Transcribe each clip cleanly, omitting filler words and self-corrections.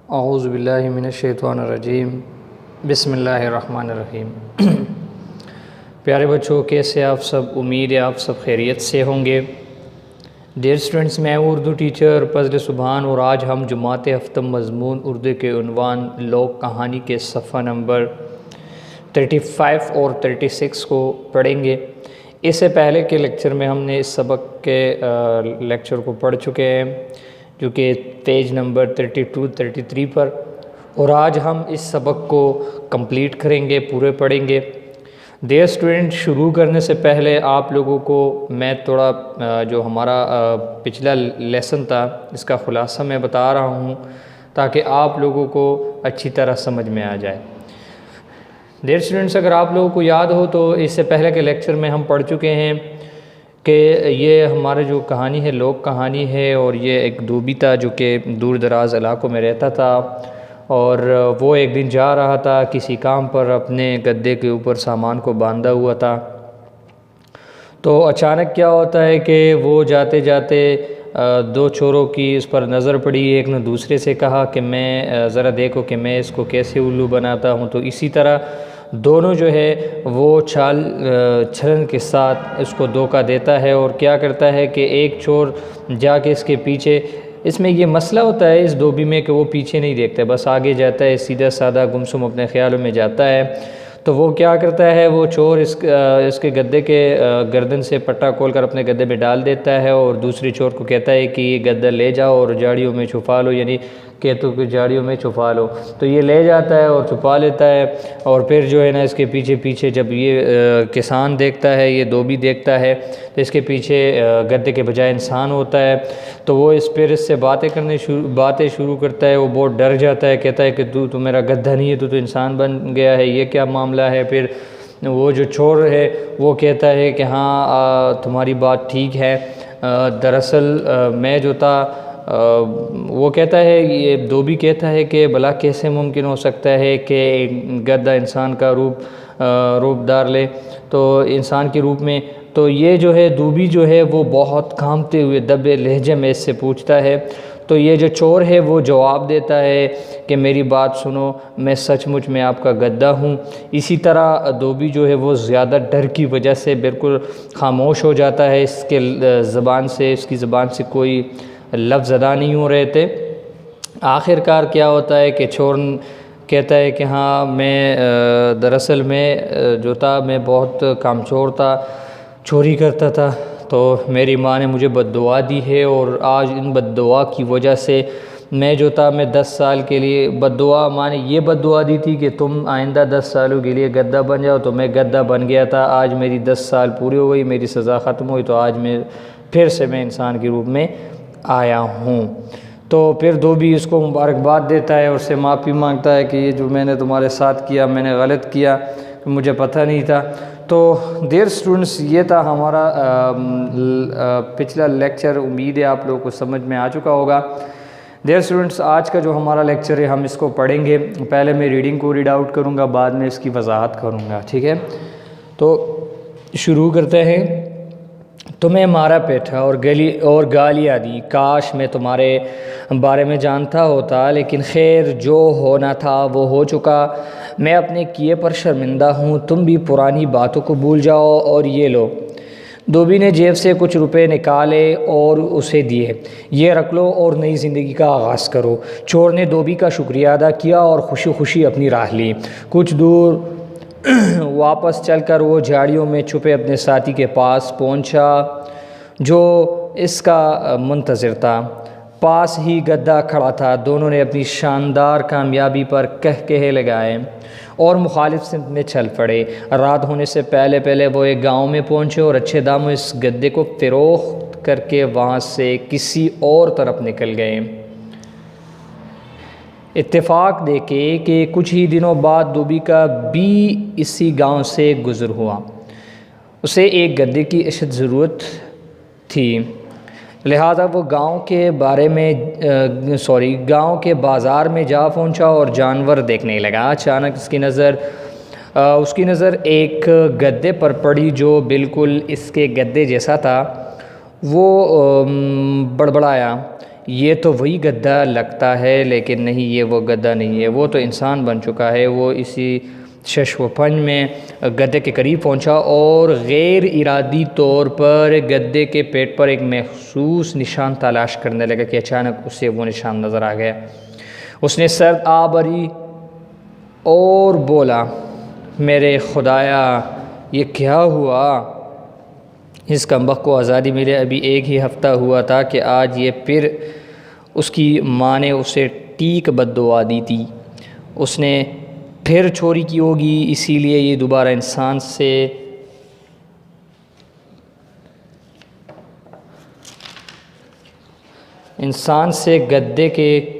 औज़ु बिल्लाहि मिनश्शैतानिर्रजीम बिस्मिल्लाहिर्रहमानिर्रहीम। प्यारे बच्चों, कैसे आप सब? उम्मीद है आप सब खैरियत से होंगे। डियर स्टूडेंट्स, मैं उर्दू टीचर फजल सुभान और आज हम जुमात हफ्तम मज़मून उर्दू के उन्वान लोक कहानी के सफ़ा नंबर 35 और 36 को पढ़ेंगे। इससे पहले के लेक्चर में हमने इस सबक के लेक्चर को पढ़ चुके हैं, जो कि पेज नंबर 32-33 पर, और आज हम इस सबक को कंप्लीट करेंगे, पूरे पढ़ेंगे। डियर स्टूडेंट, शुरू करने से पहले आप लोगों को मैं थोड़ा जो हमारा पिछला लेसन था इसका ख़ुलासा मैं बता रहा हूँ, ताकि आप लोगों को अच्छी तरह समझ में आ जाए। डियर स्टूडेंट्स, अगर आप लोगों को याद हो तो इससे पहले के लेक्चर में हम पढ़ चुके हैं कि ये हमारे जो कहानी है लोक कहानी है, और ये एक धोबी था जो कि दूर दराज इलाकों में रहता था, और वो एक दिन जा रहा था किसी काम पर, अपने गद्दे के ऊपर सामान को बांधा हुआ था। तो अचानक क्या होता है कि वो जाते जाते दो चोरों की इस पर नज़र पड़ी। एक ने दूसरे से कहा कि मैं ज़रा देखो कि मैं इसको कैसे उल्लू बनाता हूँ। तो इसी तरह दोनों जो है वो छलन के साथ इसको धोखा देता है, और क्या करता है कि एक चोर जाके इसके पीछे, इसमें ये मसला होता है इस धोबी में कि वो पीछे नहीं देखता, बस आगे जाता है, सीधा साधा गुमसुम अपने ख्यालों में जाता है। तो वो क्या करता है, वो चोर इसके गद्दे के गर्दन से पट्टा खोलकर अपने गद्दे में डाल देता है, और दूसरी चोर को कहता है कि ये गद्दा ले जाओ और झाड़ियों में छुपा लो, यानी खेतों की झाड़ियों में छुपा लो। तो ये ले जाता है और छुपा लेता है, और फिर जो है ना इसके पीछे पीछे जब ये किसान देखता है, ये धोबी देखता है, तो इसके पीछे गद्दे के बजाय इंसान होता है। तो वो इससे बातें शुरू करता है। वो बहुत डर जाता है, कहता है कि तू मेरा गद्दा नहीं है, तू तो इंसान बन गया है, ये क्या मामला है। फिर वो जो चोर है वो कहता है कि हाँ तुम्हारी बात ठीक है, दरअसल मैं जो था वो कहता है, ये धोबी कहता है कि भला कैसे मुमकिन हो सकता है कि गद्दा इंसान का रूप धार ले, तो इंसान के रूप में। तो ये जो है धोबी जो है वो बहुत कांपते हुए दबे लहजे में इससे पूछता है। तो ये जो चोर है वो जवाब देता है कि मेरी बात सुनो, मैं सचमुच में आपका गद्दा हूँ। इसी तरह धोबी जो है वो ज़्यादा डर की वजह से बिल्कुल खामोश हो जाता है, इसकी ज़बान से कोई लफ्ज़ अदा नहीं हो रहे थे। आखिरकार क्या होता है कि चोर कहता है कि हाँ मैं दरअसल मैं जो था मैं बहुत कामचोर था, चोरी करता था, तो मेरी माँ ने मुझे बद्दुआ दी है, और आज इन बद्दुआ की वजह से मैं जो था मैं 10 साल के लिए माँ ने ये बद्दुआ दी थी कि तुम आइंदा 10 सालों के लिए गद्दा बन जाओ। तो मैं गद्दा बन गया था, आज मेरी 10 साल पूरी हो गई, मेरी सज़ा ख़त्म हुई, तो आज फिर से मैं इंसान के रूप में आया हूँ। तो फिर धोबी इसको मुबारकबाद देता है और उससे माफ़ी मांगता है कि ये जो मैंने तुम्हारे साथ किया मैंने गलत किया, मुझे पता नहीं था। तो डियर स्टूडेंट्स, ये था हमारा पिछला लेक्चर। उम्मीद है आप लोगों को समझ में आ चुका होगा। डियर स्टूडेंट्स, आज का जो हमारा लेक्चर है हम इसको पढ़ेंगे। पहले मैं रीडिंग को रीड आउट करूँगा, बाद में इसकी वजाहत करूँगा, ठीक है। तो शुरू करते हैं। तुम्हें मारा पेटा और गालियाँ दी, काश मैं तुम्हारे बारे में जानता होता, लेकिन खैर जो होना था वो हो चुका। मैं अपने किए पर शर्मिंदा हूँ, तुम भी पुरानी बातों को भूल जाओ और ये लो। धोबी ने जेब से कुछ रुपए निकाले और उसे दिए। ये रख लो और नई ज़िंदगी का आगाज़ करो। चोर ने धोबी का शुक्रिया अदा किया और खुशी खुशी अपनी राह ली। कुछ दूर वापस चलकर वो झाड़ियों में छुपे अपने साथी के पास पहुंचा जो इसका मुंतज़िर था। पास ही गद्दा खड़ा था। दोनों ने अपनी शानदार कामयाबी पर कहकहे लगाए और मुखालिफ सिमत में चल पड़े। रात होने से पहले पहले वो एक गांव में पहुंचे और अच्छे दामों इस गद्दे को फ़रोख्त करके वहां से किसी और तरफ निकल गए। इत्तेफाक देखे कि कुछ ही दिनों बाद धोबी का भी इसी गांव से गुज़र हुआ। उसे एक गद्दे की अशद ज़रूरत थी, लिहाजा वो गांव के बाज़ार में जा पहुंचा और जानवर देखने लगा। अचानक उसकी नज़र एक गद्दे पर पड़ी जो बिल्कुल इसके गद्दे जैसा था। वो बड़बड़ाया, ये तो वही गद्दा लगता है, लेकिन नहीं, ये वो गद्दा नहीं है, वो तो इंसान बन चुका है। वो इसी शश व पंज में गद्दे के करीब पहुंचा और गैर इरादी तौर पर गद्दे के पेट पर एक महसूस निशान तलाश करने लगा कि अचानक उसे वो निशान नज़र आ गया। उसने सर्द आ भरी और बोला, मेरे खुदाया, ये क्या हुआ? इस कमबख्त को आज़ादी मिले अभी 1 ही हफ़्ता हुआ था कि आज ये फिर उसकी माँ ने उसे टीक बद्दुआ दी थी। उसने फिर चोरी की होगी, इसीलिए ये दोबारा इंसान से गद्दे के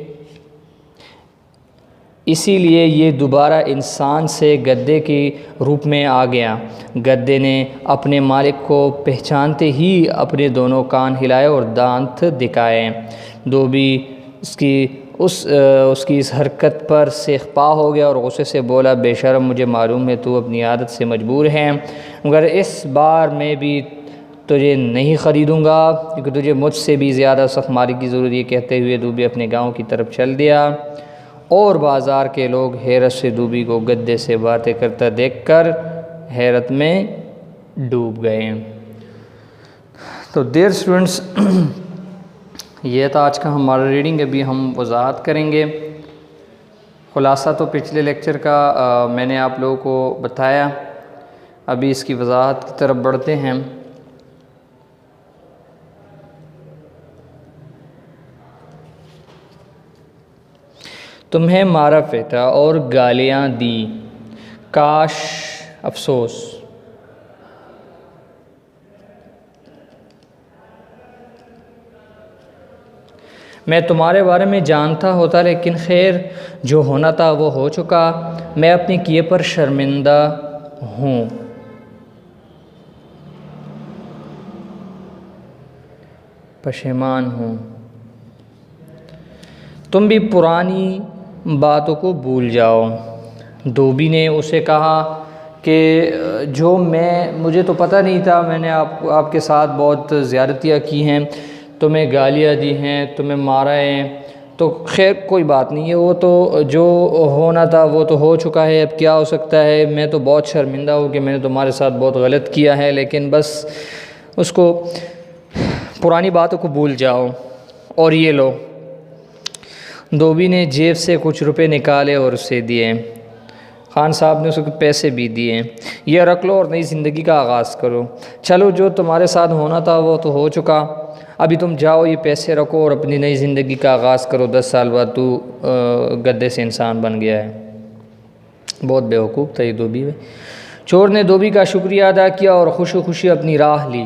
इसीलिए ये दोबारा इंसान से गद्दे के रूप में आ गया। गद्दे ने अपने मालिक को पहचानते ही अपने दोनों कान हिलाए और दांत दिखाए। धोबी उसकी इस हरकत पर से खफा हो गया और गुस्से से बोला, बेशर्म, मुझे मालूम है तू अपनी आदत से मजबूर है, मगर इस बार मैं भी तुझे नहीं ख़रीदूँगा क्योंकि तुझे मुझसे भी ज़्यादा सख्त मालिक की ज़रूरत है। कहते हुए धोबी अपने गाँव की तरफ चल दिया और बाज़ार के लोग हैरत से धोबी को गद्दे से बातें करता देखकर हैरत में डूब गए। तो डियर स्टूडेंट्स, ये था आज का हमारा रीडिंग। अभी हम वज़ाहत करेंगे। ख़ुलासा तो पिछले लेक्चर का मैंने आप लोगों को बताया। अभी इसकी वज़ाहत की तरफ बढ़ते हैं। तुम्हें मारा पीटा और गालियाँ दी, काश अफसोस। मैं तुम्हारे बारे में जानता होता, लेकिन खैर जो होना था वो हो चुका। मैं अपने किए पर शर्मिंदा हूँ। पशेमान हूँ। तुम भी पुरानी बातों को भूल जाओ। धोबी ने उसे कहा कि मुझे तो पता नहीं था, मैंने आपके साथ बहुत ज़्यादतियाँ की हैं, तुम्हें गालियाँ दी हैं, तुम्हें मारा है, तो खैर कोई बात नहीं है, वो तो जो होना था वो तो हो चुका है, अब क्या हो सकता है। मैं तो बहुत शर्मिंदा हूँ कि मैंने तुम्हारे साथ बहुत गलत किया है, लेकिन बस उसको पुरानी बातों को भूल जाओ। और ये लो। धोबी ने जेब से कुछ रुपए निकाले और उसे दिए। खान साहब ने उसको पैसे भी दिए। यह रख लो और नई ज़िंदगी का आगाज़ करो। चलो, जो तुम्हारे साथ होना था वो तो हो चुका, अभी तुम जाओ, ये पैसे रखो और अपनी नई ज़िंदगी का आगाज़ करो। 10 साल बाद तू गद्दे से इंसान बन गया है। बहुत बेवकूफ़ था ये धोबी। चोर ने धोबी का शुक्रिया अदा किया और खुशी खुशी अपनी राह ली।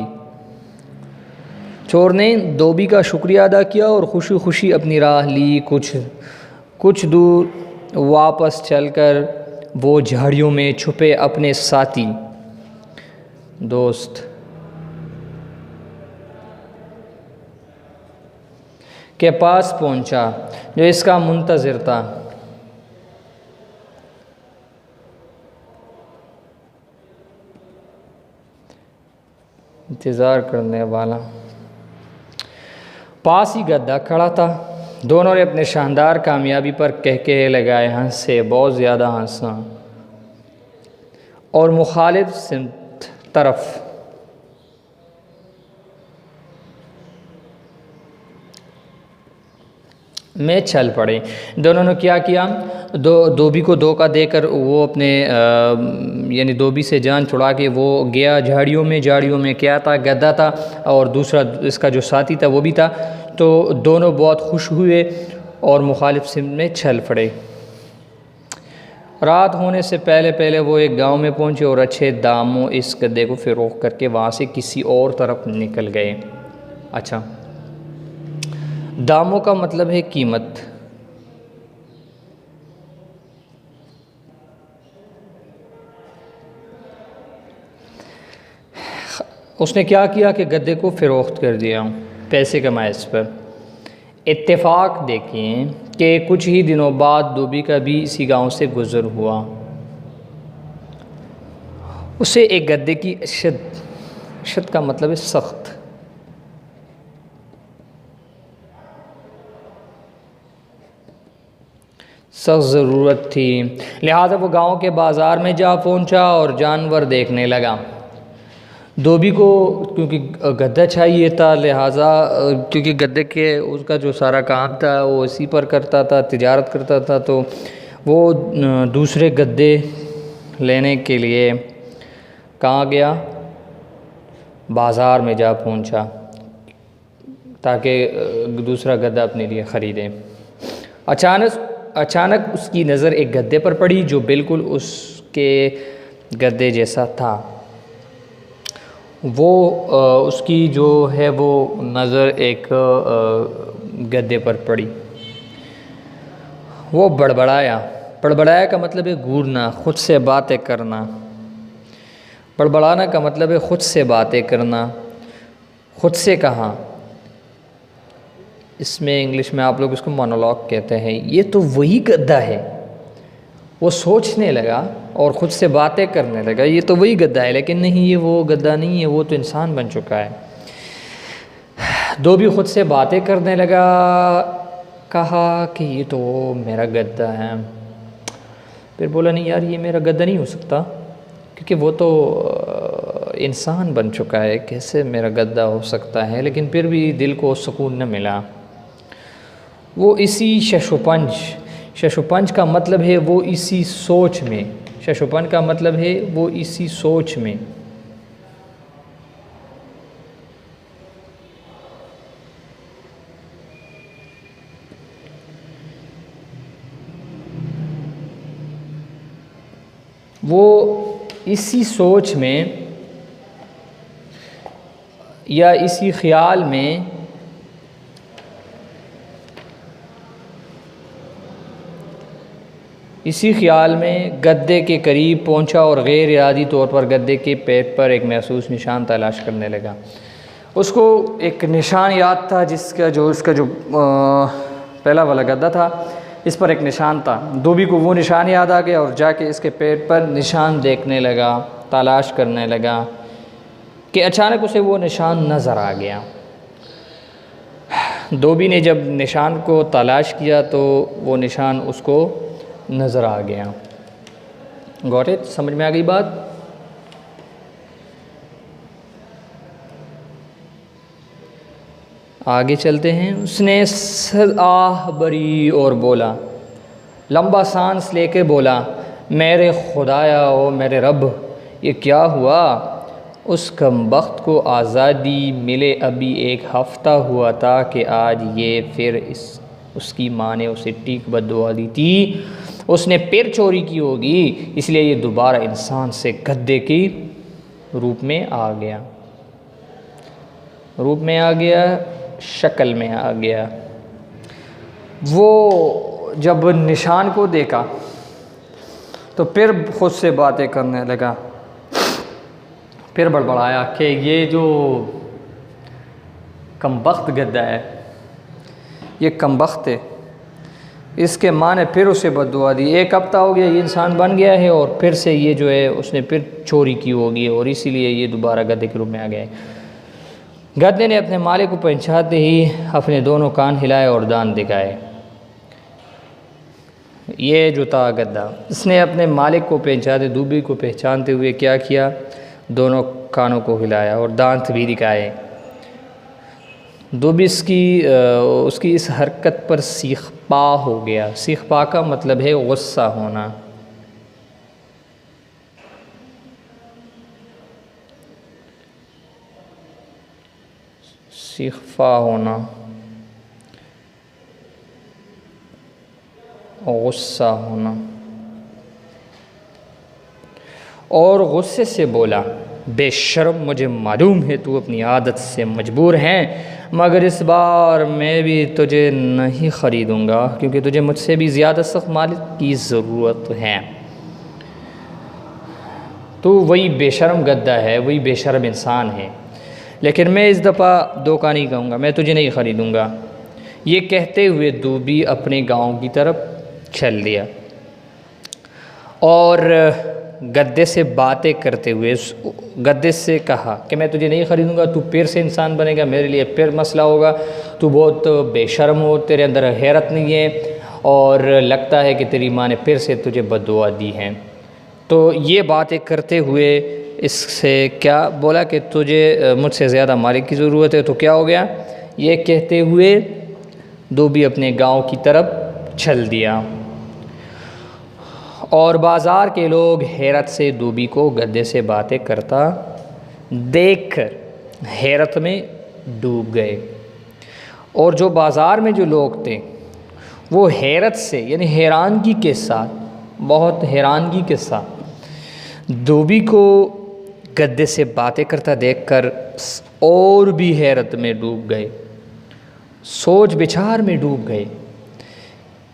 चोर ने धोबी का शुक्रिया अदा किया और खुशी खुशी अपनी राह ली। कुछ दूर वापस चलकर वो झाड़ियों में छुपे अपने साथी दोस्त के पास पहुंचा, जो इसका मुंतज़िर था। इंतज़ार करने वाला। पास ही गद्दा खड़ा था। दोनों ने अपने शानदार कामयाबी पर कहके लगाए, हंसे, बहुत ज़्यादा हंसा। और मुखालिफ तरफ में चल पड़े। दोनों ने क्या किया, धोबी को धोखा देकर वो अपने यानी धोबी से जान छुड़ा के वो गया झाड़ियों में क्या था, गद्दा था, और दूसरा इसका जो साथी था वो भी था। तो दोनों बहुत खुश हुए और मुखालिफ सिमत में चल पड़े। रात होने से पहले वो एक गांव में पहुंचे और अच्छे दामों इस गद्दे को फ़रोख्त करके वहाँ से किसी और तरफ निकल गए। अच्छा, दामों का मतलब है कीमत। उसने क्या किया कि गद्दे को फ़रोख्त कर दिया पैसे कमाए इस पर। इत्तेफाक देखिए कि कुछ ही दिनों बाद धोबी का भी इसी गांव से गुज़र हुआ। उसे एक गद्दे की शद का मतलब है सख्त, सख्त ज़रूरत थी। लिहाजा वो गांव के बाज़ार में जा पहुंचा और जानवर देखने लगा। धोबी को क्योंकि गद्दा चाहिए था, लिहाजा क्योंकि गद्दे के उसका जो सारा काम था वो इसी पर करता था, तिजारत करता था, तो वो दूसरे गद्दे लेने के लिए कहाँ गया, बाज़ार में जा पहुंचा ताकि दूसरा गद्दा अपने लिए ख़रीदे। अचानक उसकी नज़र एक गद्दे पर पड़ी जो बिल्कुल उसके गद्दे जैसा था। वो उसकी जो है वो नज़र एक गद्दे पर पड़ी। वो बड़बड़ाया का मतलब है घूरना, ख़ुद से बातें करना। बड़बड़ाना का मतलब है ख़ुद से बातें करना। ख़ुद से कहा, इसमें इंग्लिश में आप लोग इसको मोनोलॉग कहते हैं। ये तो वही गद्दा है। वो सोचने लगा और ख़ुद से बातें करने लगा, ये तो वही गद्दा है, लेकिन नहीं, ये वो गद्दा नहीं है, वो तो इंसान बन चुका है। धोबी ख़ुद से बातें करने लगा, कहा कि ये तो मेरा गद्दा है। फिर बोला नहीं यार, ये मेरा गद्दा नहीं हो सकता, क्योंकि वो तो इंसान बन चुका है, कैसे मेरा गद्दा हो सकता है। लेकिन फिर भी दिल को सुकून न मिला। वो इसी शशुपंज का मतलब है वो इसी सोच में, शशुपन का मतलब है वो इसी सोच में। वो इसी सोच में या इसी ख्याल में गद्दे के करीब पहुंचा और गैर इरादी तौर पर गद्दे के पेट पर एक महसूस निशान तलाश करने लगा। उसको एक निशान याद था इसका जो पहला वाला गद्दा था, इस पर एक निशान था। धोबी को वो निशान याद आ गया और जाके इसके पेट पर निशान देखने लगा, तलाश करने लगा कि अचानक उसे वो निशान नज़र आ गया। धोबी ने जब निशान को तलाश किया तो वो निशान उसको नज़र आ गया। Got it? समझ में आ गई बात? आगे चलते हैं। उसने आह भरी और बोला, लंबा सांस लेके बोला, मेरे खुदाया ओ मेरे रब, ये क्या हुआ? उस कमबख्त को आज़ादी मिले अभी 1 हफ़्ता हुआ था कि आज ये फिर उसकी माँ ने उसे टीक बद्दुआ दी थी। उसने फिर चोरी की होगी, इसलिए ये दोबारा इंसान से गद्दे की रूप में आ गया, शक्ल में आ गया। वो जब निशान को देखा तो फिर खुद से बातें करने लगा, फिर बड़बड़ाया कि ये जो कमबख्त गद्दा है, ये कमबख्त है। इसके माँ ने फिर उसे बद्दुआ दी। 1 हफ़्ता हो गया, ये इंसान बन गया है और फिर से ये जो है उसने फिर चोरी की होगी और इसीलिए ये दोबारा गद्दे के रूप में आ गया है। गद्दे ने अपने मालिक को पहचानते ही अपने दोनों कान हिलाए और दांत दिखाए। ये जो था गद्दा, इसने अपने मालिक को पहचानते, धोबी को पहचानते हुए क्या किया? दोनों कानों को हिलाया और दांत भी दिखाए। धोबी उसकी इस हरकत पर सीखपा हो गया। सीखपा का मतलब है गुस्सा होना। सीखपा होना, गुस्सा होना। और गुस्से से बोला, बेशर्म, मुझे मालूम है तू अपनी आदत से मजबूर है, मगर इस बार मैं भी तुझे नहीं ख़रीदूँगा क्योंकि तुझे मुझसे भी ज़्यादा सख्त माल की ज़रूरत है। तू वही बेशर्म गद्दा है, वही बेशर्म इंसान है, लेकिन मैं इस दफ़ा धोखा नहीं कहूँगा, मैं तुझे नहीं ख़रीदूँगा। ये कहते हुए धोबी अपने गांव की तरफ चल दिया और गद्दे से बातें करते हुए गद्दे से कहा कि मैं तुझे नहीं ख़रीदूँगा, तू फिर से इंसान बनेगा, मेरे लिए फिर मसला होगा, तू बहुत बेशर्म हो, तेरे अंदर हैरत नहीं है और लगता है कि तेरी माँ ने फिर से तुझे बद्दुआ दी है। तो ये बातें करते हुए इससे क्या बोला कि तुझे मुझसे ज़्यादा मालिक की ज़रूरत है। तो क्या हो गया, ये कहते हुए धोबी अपने गांव की तरफ चल दिया और बाज़ार के लोग हैरत से धोबी को गद्दे से बातें करता देखकर हैरत में डूब गए। और जो बाज़ार में जो लोग थे वो हैरत से यानी हैरानगी के साथ, बहुत हैरानगी के साथ धोबी को गद्दे से बातें करता देखकर और भी हैरत में डूब गए, सोच विचार में डूब गए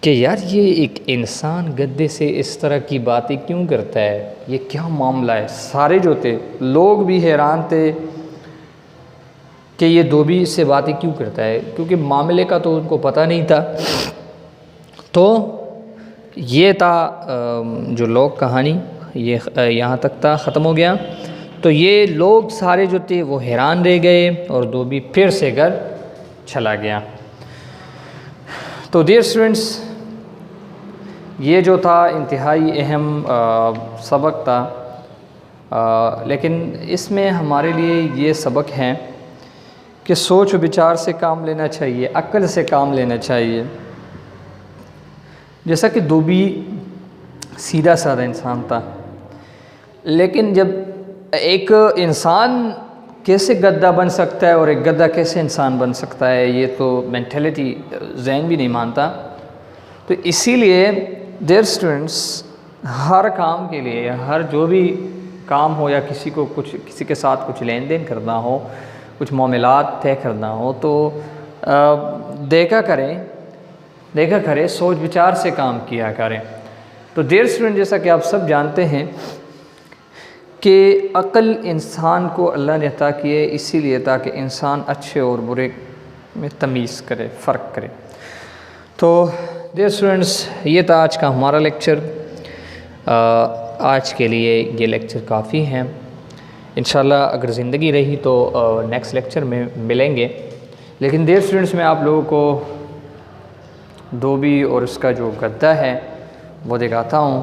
कि यार ये एक इंसान गद्दे से इस तरह की बातें क्यों करता है, ये क्या मामला है। सारे जो थे लोग भी हैरान थे कि ये धोबी से बातें क्यों करता है, क्योंकि मामले का तो उनको पता नहीं था। तो ये था जो लोग कहानी, ये यहाँ तक था, ख़त्म हो गया। तो ये लोग सारे जो थे वो हैरान रह गए और धोबी फिर से घर चला गया। तो डियर स्टूडेंट्स, ये जो था इंतहाई अहम सबक था, लेकिन इसमें हमारे लिए ये सबक है कि सोच विचार से काम लेना चाहिए, अक्ल से काम लेना चाहिए। जैसा कि धोबी सीधा साधा इंसान था, लेकिन जब एक इंसान कैसे गद्दा बन सकता है और एक गद्दा कैसे इंसान बन सकता है, ये तो मेंटालिटी जहन भी नहीं मानता। तो इसीलिए डियर स्टूडेंट्स, हर काम के लिए, हर जो भी काम हो या किसी को कुछ, किसी के साथ कुछ लेन देन करना हो, कुछ मामलात तय करना हो, तो देखा करें, सोच विचार से काम किया करें। तो डियर स्टूडेंट, जैसा कि आप सब जानते हैं कि अक्ल इंसान को अल्लाह ने अता की है, इसीलिए ताकि इंसान अच्छे और बुरे में तमीज़ करे, फ़र्क करे। तो डियर स्टूडेंट्स, ये था आज का हमारा लेक्चर। आज के लिए ये लेक्चर काफ़ी हैं। इंशाल्लाह अगर ज़िंदगी रही तो नेक्स्ट लेक्चर में मिलेंगे। लेकिन डियर स्टूडेंट्स, मैं आप लोगों को धोबी और उसका जो गद्दा है वो दिखाता हूँ।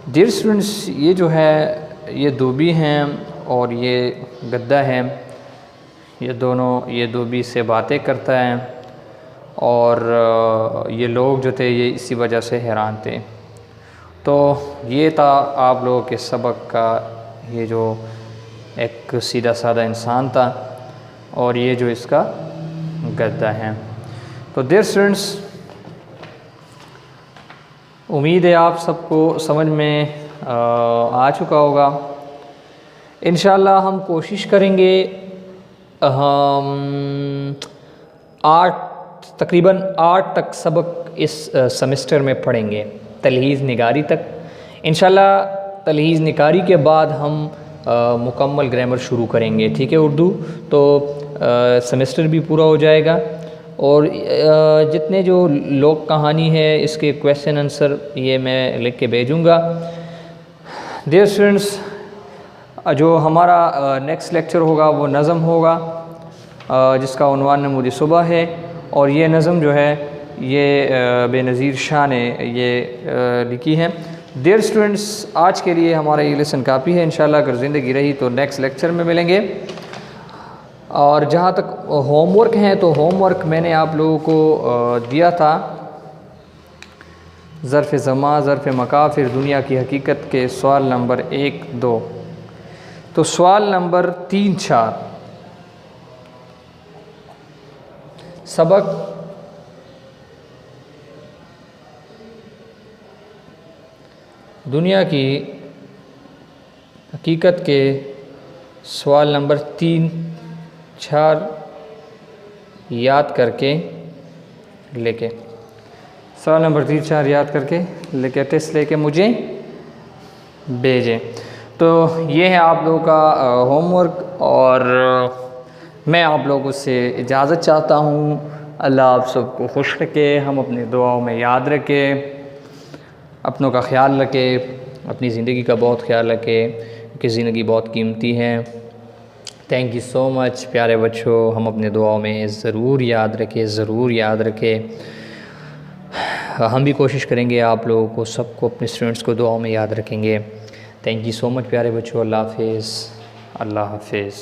डियर स्टूडेंट्स, ये जो है, ये धोबी हैं और ये गद्दा है, ये दोनों, ये धोबी से बातें करता है और ये लोग जो थे ये इसी वजह से हैरान थे। तो ये था आप लोगों के सबक का, ये जो एक सीधा साधा इंसान था और ये जो इसका गद्दा है। तो डियर स्टूडेंट्स, उम्मीद है आप सबको समझ में आ चुका होगा। इंशाल्लाह हम कोशिश करेंगे, हम तकरीबन 8 तक सबक इस सेमेस्टर में पढ़ेंगे, तलहीज़ निगारी तक। इंशाल्लाह तलहीज़ निगारी के बाद हम मुकम्मल ग्रामर शुरू करेंगे, ठीक है, उर्दू। तो सेमेस्टर भी पूरा हो जाएगा और जितने जो लोक कहानी है इसके क्वेश्चन आंसर ये मैं लिख के भेजूँगा। डियर स्टूडेंट्स, जो हमारा नेक्स्ट लेक्चर होगा वो नज़म होगा, जिसका उन्वान नमूद सुबह है। और ये नज़म जो है ये बेनज़ीर शाह ने ये लिखी है। डियर स्टूडेंट्स, आज के लिए हमारा ये लेसन काफ़ी है। इंशाल्लाह अगर ज़िंदगी रही तो नेक्स्ट लेक्चर में मिलेंगे। और जहाँ तक होमवर्क हैं, तो होमवर्क मैंने आप लोगों को दिया था, ज़र्फ़ ज़मा, ज़र्फ़ मका, फिर दुनिया की हकीकत के सवाल नंबर 1, 2। तो सवाल नंबर 3, 4 सबक दुनिया की हकीकत के सवाल नंबर 3, 4 याद करके लेके, सवाल नंबर 3, 4 याद करके लेके टेस्ट लेके मुझे भेजें। तो ये है आप लोगों का होमवर्क और मैं आप लोगों से इजाज़त चाहता हूँ। अल्लाह आप सबको खुश रखे, हम अपनी दुआओं में याद रखें, अपनों का ख्याल रखें, अपनी ज़िंदगी का बहुत ख्याल रखें, क्योंकि ज़िंदगी बहुत कीमती है। थैंक यू सो मच प्यारे बच्चों, हम अपने दुआओं में ज़रूर याद रखें, ज़रूर याद रखें। हम भी कोशिश करेंगे आप लोगों को सबको अपने स्टूडेंट्स को दुआओं में याद रखेंगे। थैंक यू सो मच प्यारे बच्चों। अल्लाह हाफ़िज़।